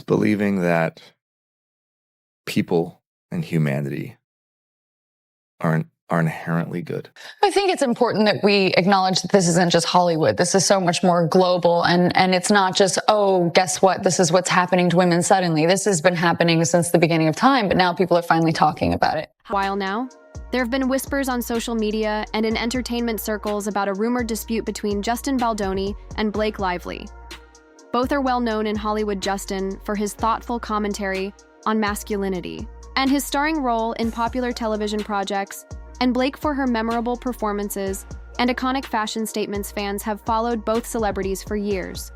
believing that people and humanity are inherently good. I think it's important that we acknowledge that this isn't just Hollywood. This is so much more global, and it's not just, oh, guess what? This is what's happening to women suddenly. This has been happening since the beginning of time, but now people are finally talking about it. While now, there have been whispers on social media and in entertainment circles about a rumored dispute between Justin Baldoni and Blake Lively. Both are well known in Hollywood. Justin for his thoughtful commentary on masculinity and his starring role in popular television projects, and Blake for her memorable performances and iconic fashion statements. Fans have followed both celebrities for years,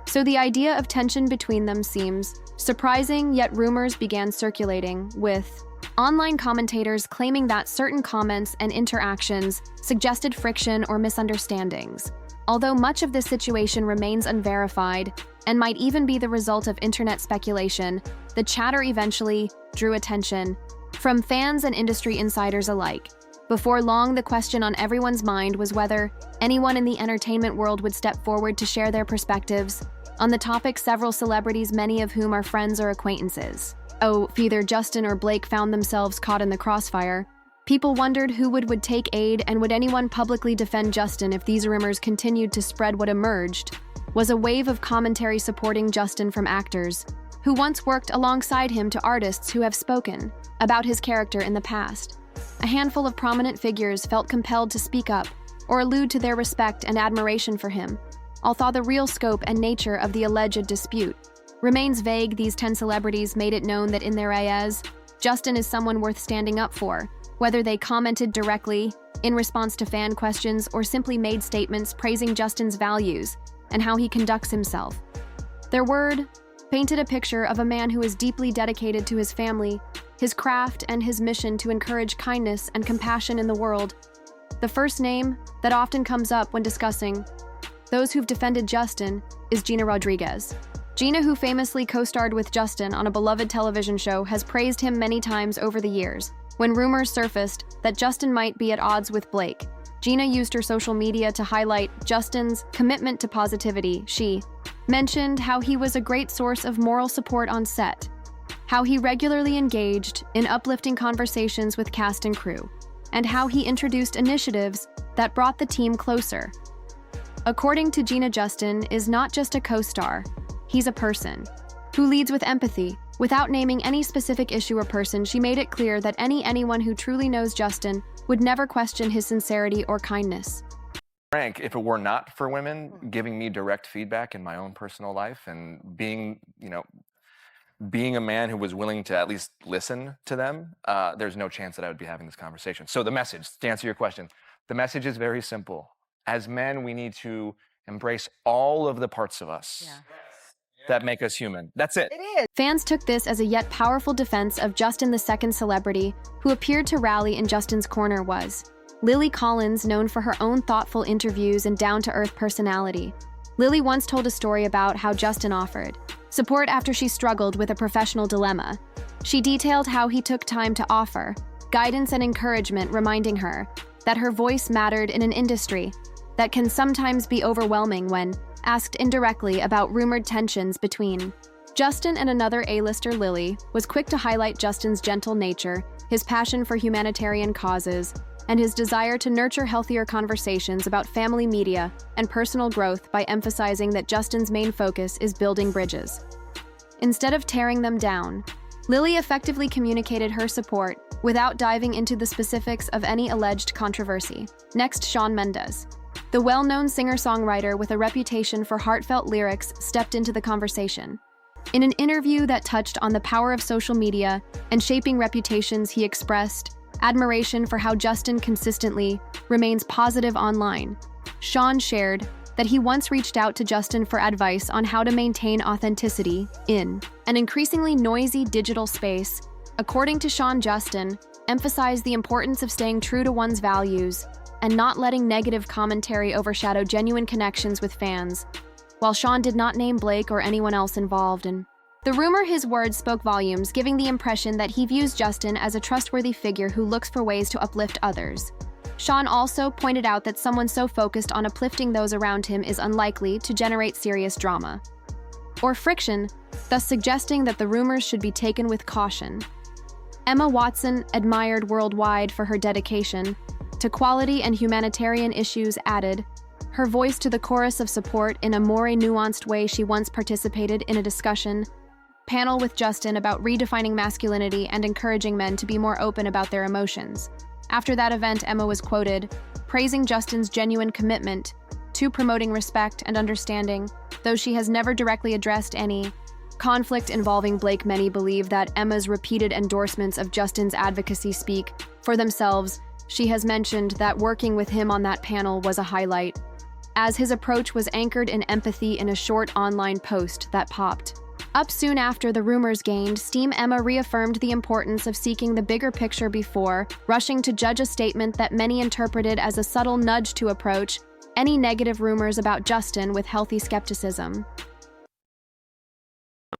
so the idea of tension between them seems surprising, yet rumors began circulating, with online commentators claiming that certain comments and interactions suggested friction or misunderstandings. Although much of this situation remains unverified and might even be the result of internet speculation, the chatter eventually drew attention from fans and industry insiders alike. Before long, the question on everyone's mind was whether anyone in the entertainment world would step forward to share their perspectives on the topic. Several celebrities, many of whom are friends or acquaintances, either Justin or Blake, found themselves caught in the crossfire. People wondered who would take aid, and would anyone publicly defend Justin if these rumors continued to spread. What emerged was a wave of commentary supporting Justin from actors who once worked alongside him to artists who have spoken about his character in the past. A handful of prominent figures felt compelled to speak up or allude to their respect and admiration for him, although the real scope and nature of the alleged dispute remains vague. These 10 celebrities made it known that in their eyes, Justin is someone worth standing up for, whether they commented directly in response to fan questions or simply made statements praising Justin's values and how he conducts himself. Their word painted a picture of a man who is deeply dedicated to his family, his craft, and his mission to encourage kindness and compassion in the world. The first name that often comes up when discussing those who've defended Justin is Gina Rodriguez. Gina, who famously co-starred with Justin on a beloved television show, has praised him many times over the years. When rumors surfaced that Justin might be at odds with Blake, Gina used her social media to highlight Justin's commitment to positivity. She mentioned how he was a great source of moral support on set, how he regularly engaged in uplifting conversations with cast and crew, and how he introduced initiatives that brought the team closer. According to Gina, Justin is not just a co-star, he's a person who leads with empathy. Without naming any specific issue or person, she made it clear that anyone who truly knows Justin would never question his sincerity or kindness. Frank, if it were not for women giving me direct feedback in my own personal life and being a man who was willing to at least listen to them, there's no chance that I would be having this conversation. So the message, to answer your question, the message is very simple. As men, we need to embrace all of the parts of us that make us human. That's it. Fans took this as a yet powerful defense of Justin. The second celebrity who appeared to rally in Justin's corner was Lily Collins, known for her own thoughtful interviews and down-to-earth personality. Lily once told a story about how Justin offered support after she struggled with a professional dilemma. She detailed how he took time to offer guidance and encouragement, reminding her that her voice mattered in an industry that can sometimes be overwhelming. When asked indirectly about rumored tensions between Justin and another A-lister, Lily was quick to highlight Justin's gentle nature, his passion for humanitarian causes, and his desire to nurture healthier conversations about family, media, and personal growth by emphasizing that Justin's main focus is building bridges instead of tearing them down. Lily effectively communicated her support without diving into the specifics of any alleged controversy. Next, Shawn Mendes. The well-known singer-songwriter with a reputation for heartfelt lyrics stepped into the conversation. In an interview that touched on the power of social media and shaping reputations, he expressed admiration for how Justin consistently remains positive online. Shawn shared that he once reached out to Justin for advice on how to maintain authenticity in an increasingly noisy digital space. According to Shawn, Justin emphasized the importance of staying true to one's values and not letting negative commentary overshadow genuine connections with fans. While Shawn did not name Blake or anyone else involved in the rumor, his words spoke volumes, giving the impression that he views Justin as a trustworthy figure who looks for ways to uplift others. Shawn also pointed out that someone so focused on uplifting those around him is unlikely to generate serious drama. or friction, thus suggesting that the rumors should be taken with caution. Emma Watson, admired worldwide for her dedication to quality and humanitarian issues, added her voice to the chorus of support in a more nuanced way. She once participated in a discussion panel with Justin about redefining masculinity and encouraging men to be more open about their emotions. After that event, Emma was quoted praising Justin's genuine commitment to promoting respect and understanding. Though she has never directly addressed any conflict involving Blake, many believe that Emma's repeated endorsements of Justin's advocacy speak for themselves. She has mentioned that working with him on that panel was a highlight, as his approach was anchored in empathy in a short online post that popped up soon after the rumors gained steam. Emma reaffirmed the importance of seeking the bigger picture before rushing to judge a statement that many interpreted as a subtle nudge to approach any negative rumors about Justin with healthy skepticism.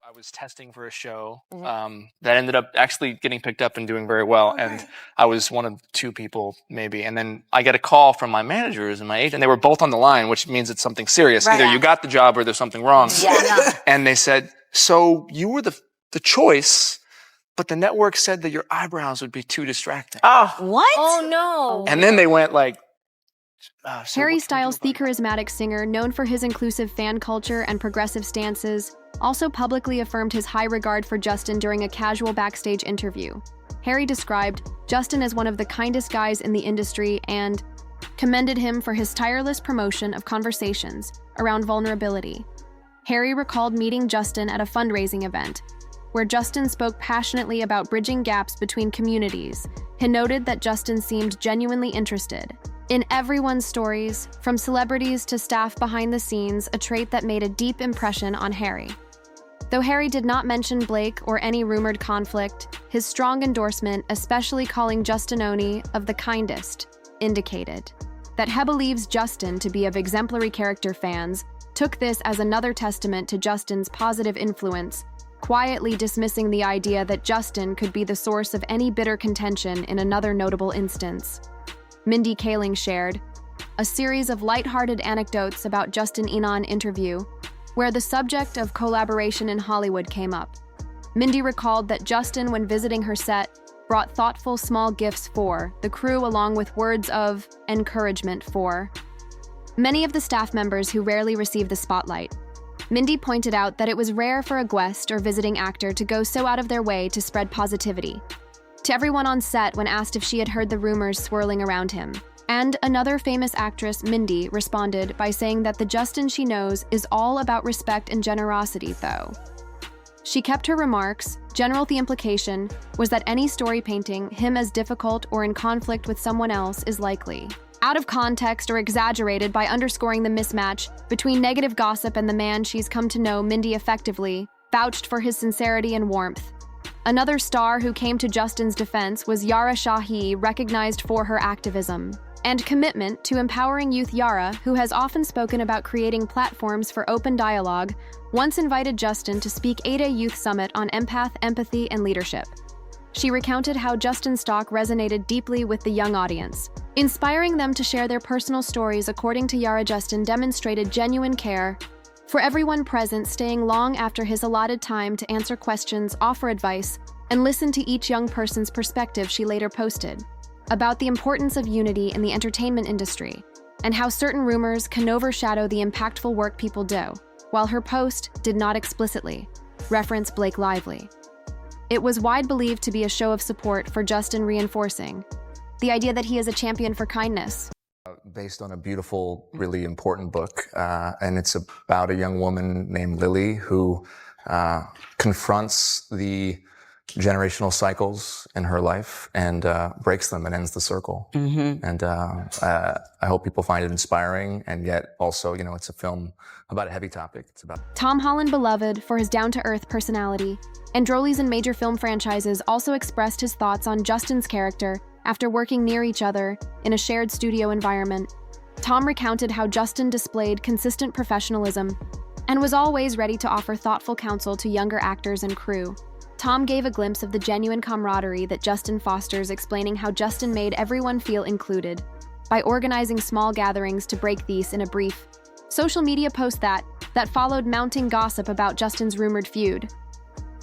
I was testing for a show that ended up actually getting picked up and doing very well. And I was one of two people, maybe. And then I get a call from my managers and my agent. They were both on the line, which means it's something serious. Right. Either you got the job or there's something wrong. Yeah. And they said, so you were the choice, but the network said that your eyebrows would be too distracting. Oh, what? Oh, no. And then they went like, so Harry what can we Styles, do the about it? charismatic singer known for his inclusive fan culture and progressive stances, also publicly affirmed his high regard for Justin during a casual backstage interview. Harry described Justin as one of the kindest guys in the industry and commended him for his tireless promotion of conversations around vulnerability. Harry recalled meeting Justin at a fundraising event, where Justin spoke passionately about bridging gaps between communities. He noted that Justin seemed genuinely interested in everyone's stories, from celebrities to staff behind the scenes, a trait that made a deep impression on Harry. Though Harry did not mention Blake or any rumored conflict, his strong endorsement, especially calling Justinoni of the kindest, indicated that he believes Justin to be of exemplary character. Fans took this as another testament to Justin's positive influence, quietly dismissing the idea that Justin could be the source of any bitter contention. In another notable instance, Mindy Kaling shared a series of lighthearted anecdotes about Justin in an interview where the subject of collaboration in Hollywood came up. Mindy recalled that Justin, when visiting her set, brought thoughtful small gifts for the crew along with words of encouragement for many of the staff members who rarely receive the spotlight. Mindy pointed out that it was rare for a guest or visiting actor to go so out of their way to spread positivity to everyone on set when asked if she had heard the rumors swirling around him. And another famous actress, Mindy, responded by saying that the Justin she knows is all about respect and generosity, though she kept her remarks general. The implication was that any story painting him as difficult or in conflict with someone else is likely out of context or exaggerated, by underscoring the mismatch between negative gossip and the man she's come to know. Mindy effectively vouched for his sincerity and warmth. Another star who came to Justin's defense was Yara Shahi, recognized for her activism and commitment to empowering youth. Yara, who has often spoken about creating platforms for open dialogue, once invited Justin to speak at a youth summit on empath, empathy, and leadership. She recounted how Justin's talk resonated deeply with the young audience, inspiring them to share their personal stories. According to Yara, Justin demonstrated genuine care for everyone present, staying long after his allotted time to answer questions, offer advice, and listen to each young person's perspective. She later posted about the importance of unity in the entertainment industry and how certain rumors can overshadow the impactful work people do, while her post did not explicitly reference Blake Lively. It was widely believed to be a show of support for Justin, reinforcing the idea that he is a champion for kindness. Based on a beautiful, really important book, and it's about a young woman named Lily who confronts the generational cycles in her life and breaks them and ends the circle. Mm-hmm. And I hope people find it inspiring, and yet also, you know, it's a film about a heavy topic. It's about Tom Holland, beloved for his down-to-earth personality, and roles in major film franchises, also expressed his thoughts on Justin's character after working near each other in a shared studio environment. Tom recounted how Justin displayed consistent professionalism and was always ready to offer thoughtful counsel to younger actors and crew. Tom gave a glimpse of the genuine camaraderie that Justin fosters, explaining how Justin made everyone feel included by organizing small gatherings to break the ice. In a brief social media post that that followed mounting gossip about Justin's rumored feud.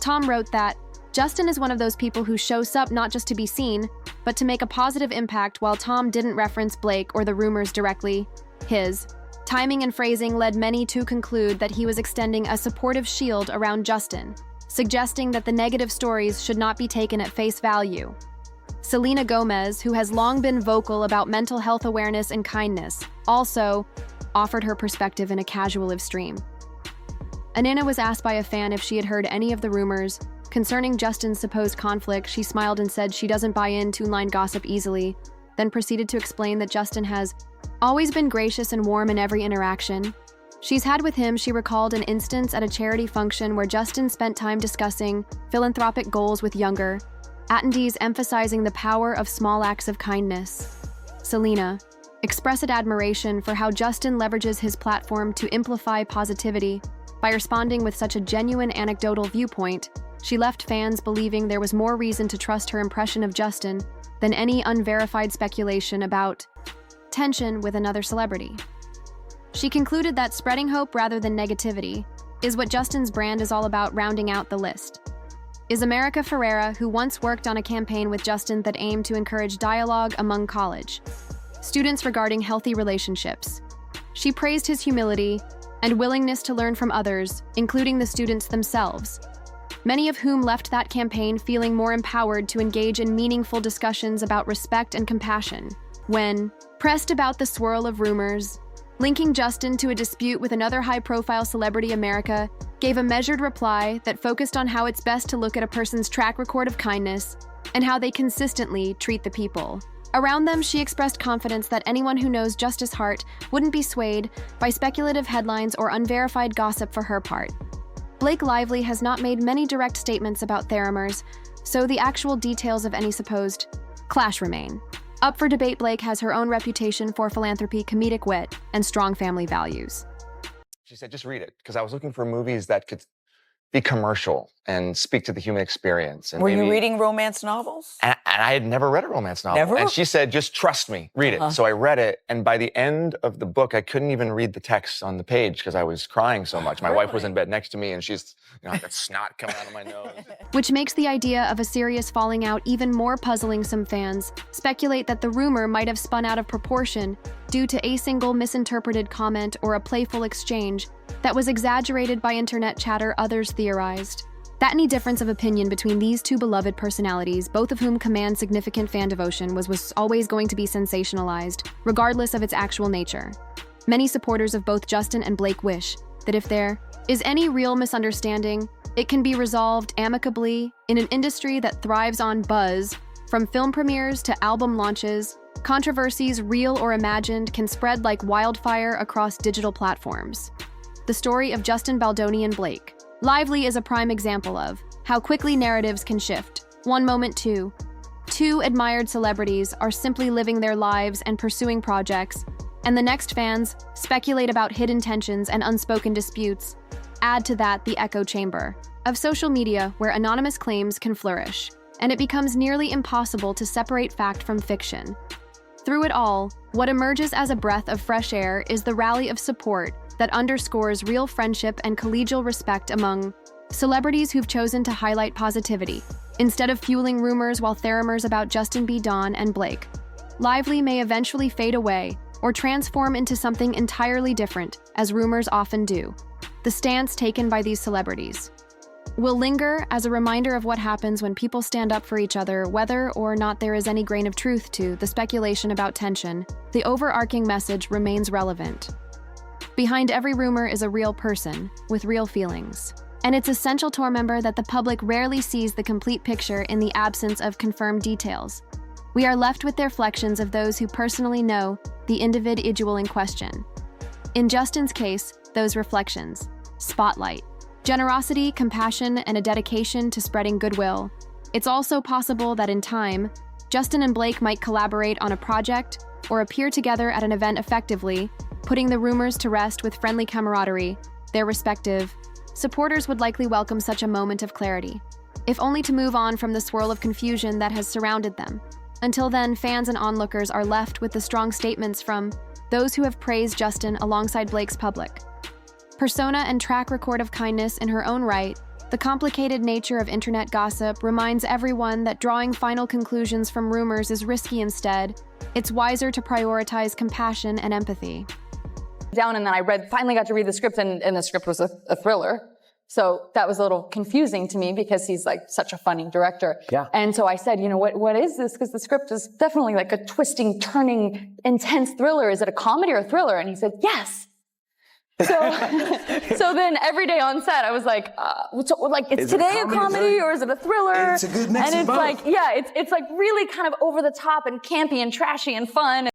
Tom wrote that, Justin is one of those people who shows up not just to be seen, but to make a positive impact. While Tom didn't reference Blake or the rumors directly, his timing and phrasing led many to conclude that he was extending a supportive shield around Justin, suggesting that the negative stories should not be taken at face value. Selena Gomez, who has long been vocal about mental health awareness and kindness, also offered her perspective in a casual live stream. Anina was asked by a fan if she had heard any of the rumors concerning Justin's supposed conflict. She smiled and said she doesn't buy in two-line gossip easily, then proceeded to explain that Justin has always been gracious and warm in every interaction she's had with him. She recalled an instance at a charity function where Justin spent time discussing philanthropic goals with younger attendees, emphasizing the power of small acts of kindness. Selena expressed admiration for how Justin leverages his platform to amplify positivity. By responding with such a genuine anecdotal viewpoint, she left fans believing there was more reason to trust her impression of Justin than any unverified speculation about tension with another celebrity. She concluded that spreading hope rather than negativity is what Justin's brand is all about. Rounding out the list is America Ferrera, who once worked on a campaign with Justin that aimed to encourage dialogue among college students regarding healthy relationships. She praised his humility and willingness to learn from others, including the students themselves, many of whom left that campaign feeling more empowered to engage in meaningful discussions about respect and compassion. When pressed about the swirl of rumors linking Justin to a dispute with another high-profile celebrity, America gave a measured reply that focused on how it's best to look at a person's track record of kindness and how they consistently treat the people around them. She expressed confidence that anyone who knows Justice's heart wouldn't be swayed by speculative headlines or unverified gossip. For her part, Blake Lively has not made many direct statements about their rumors, so the actual details of any supposed clash remain up for debate. Blake has her own reputation for philanthropy, comedic wit, and strong family values. She said, just read it, because I was looking for movies that could be commercial and speak to the human experience. And were you reading romance novels? And I had never read a romance novel. Never? And she said, just trust me, read it. So I read it, and by the end of the book, I couldn't even read the text on the page because I was crying so much. My wife was in bed next to me, and she's, I got snot coming out of my nose. Which makes the idea of a serious falling out even more puzzling. Some fans speculate that the rumor might have spun out of proportion due to a single misinterpreted comment or a playful exchange that was exaggerated by internet chatter. Others theorized that any difference of opinion between these two beloved personalities, both of whom command significant fan devotion, was always going to be sensationalized, regardless of its actual nature. Many supporters of both Justin and Blake wish that if there is any real misunderstanding, it can be resolved amicably. In an industry that thrives on buzz, from film premieres to album launches, controversies, real or imagined, can spread like wildfire across digital platforms. The story of Justin Baldoni and Blake Lively is a prime example of how quickly narratives can shift. One moment, two admired celebrities are simply living their lives and pursuing projects, and the next fans speculate about hidden tensions and unspoken disputes. Add to that the echo chamber of social media where anonymous claims can flourish, and it becomes nearly impossible to separate fact from fiction. Through it all, what emerges as a breath of fresh air is the rally of support that underscores real friendship and collegial respect among celebrities who've chosen to highlight positivity instead of fueling rumors. While their rumors about Justin Baldoni and Blake Lively may eventually fade away or transform into something entirely different, as rumors often do, the stance taken by these celebrities will linger as a reminder of what happens when people stand up for each other. Whether or not there is any grain of truth to the speculation about tension, the overarching message remains relevant. Behind every rumor is a real person with real feelings, and it's essential to remember that the public rarely sees the complete picture in the absence of confirmed details. We are left with the reflections of those who personally know the individual in question. In Justin's case, those reflections spotlight generosity, compassion, and a dedication to spreading goodwill. It's also possible that in time, Justin and Blake might collaborate on a project or appear together at an event, effectively putting the rumors to rest with friendly camaraderie. Their respective supporters would likely welcome such a moment of clarity, if only to move on from the swirl of confusion that has surrounded them. Until then, fans and onlookers are left with the strong statements from those who have praised Justin alongside Blake's public. Persona and track record of kindness in her own right, the complicated nature of internet gossip reminds everyone that drawing final conclusions from rumors is risky. Instead, it's wiser to prioritize compassion and empathy. Down, and then I finally got to read the script, and the script was a thriller. So that was a little confusing to me because he's like such a funny director. Yeah. And so I said, what is this? Because the script is definitely like a twisting, turning, intense thriller. Is it a comedy or a thriller? And he said, yes. So, so then every day on set, I was like, is today a comedy or is it a thriller? It's a good mix and of it's both. like, yeah, it's like really kind of over the top and campy and trashy and fun.